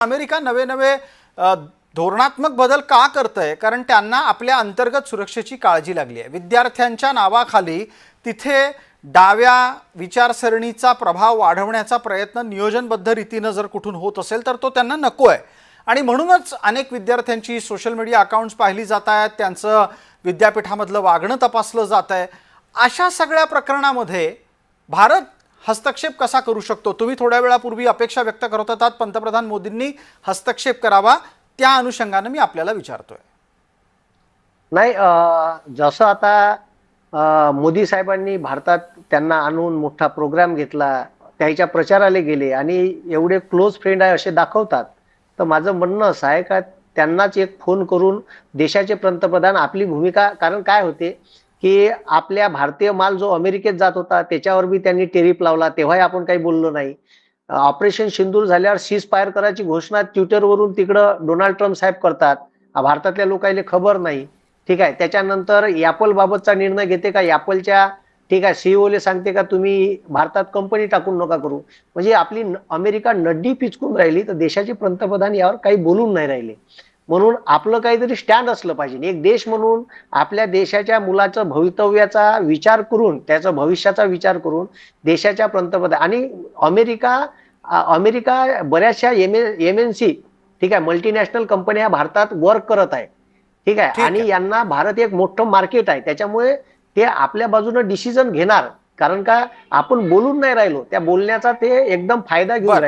America नवे नवे धोरणात्मक बदल का करतंय? कारण त्यांना आपल्या अंतर्गत सुरक्षेची काळजी लागली आहे। विद्यार्थ्यांच्या नावाखाली तिथे डाव्या विचारसरणीचा प्रभाव वाढवण्याचा प्रयत्न नियोजनबद्ध रीतीने जर कुठून होत असेल तर तो त्यांना नको आहे। आणि म्हणूनच अनेक विद्यार्थ्यांची सोशल मीडिया अकाउंट्स पाहिली जात आहेत, त्यांचं विद्यापीठामधलं वागणं तपासलं जात आहे। अशा सगळ्या प्रकरणामध्ये भारत हस्तक्षेप कसा करू शकतो? तुम्ही थोड्या वेळापूर्वी अपेक्षा व्यक्त करत होतात पंतप्रधान मोदींनी हस्तक्षेप करावा, त्या अनुषंगाने मी आपल्याला विचारतोय। नाही, जसं आता मोदी साहेबांनी भारतात त्यांना आणून मोठा प्रोग्राम घेतला, त्याच्या प्रचाराला गेले आणि एवढे क्लोज फ्रेंड आहे असे दाखवतात, तर माझं म्हणणं असं आहे का त्यांनाच एक फोन करून देशाचे पंतप्रधान आपली भूमिका, कारण काय होते की आपल्या भारतीय माल जो अमेरिकेत जात होता त्याच्यावर बी त्यांनी टेरिफ लावला, तेव्हाही आपण काही बोललो नाही। ऑपरेशन सिंदूर झाल्यावर सीज फायर करायची घोषणा ट्विटरवरून तिकडं डोनाल्ड ट्रम्प साहेब करतात, भारतातल्या लोकांना खबर नाही। ठीक आहे, त्याच्यानंतर ॲपल बाबतचा निर्णय घेते का ॲपलच्या ठीक आहे सीईओले सांगते का तुम्ही भारतात कंपनी टाकून नका करू। म्हणजे आपली अमेरिका नड्डी पिचकून राहिली, तर देशाचे पंतप्रधान यावर काही बोलून नाही राहिले। म्हणून आपलं काहीतरी स्टँड असलं पाहिजे। एक देश म्हणून आपल्या देशाच्या मुलाचं भवितव्याचा विचार करून, त्याचा भविष्याचा विचार करून देशाच्या पंतप्रधान आणि अमेरिका बऱ्याचशा एमएनसी ठीक आहे मल्टीनॅशनल कंपन्या भारतात वर्क करत आहे। ठीक आहे, आणि यांना भारत एक मोठं मार्केट आहे, त्याच्यामुळे ते आपल्या बाजूने डिसिजन घेणार। कारण का आपण बोलून नाही राहिलो, त्या बोलण्याचा ते एकदम फायदा घेऊन राहिले।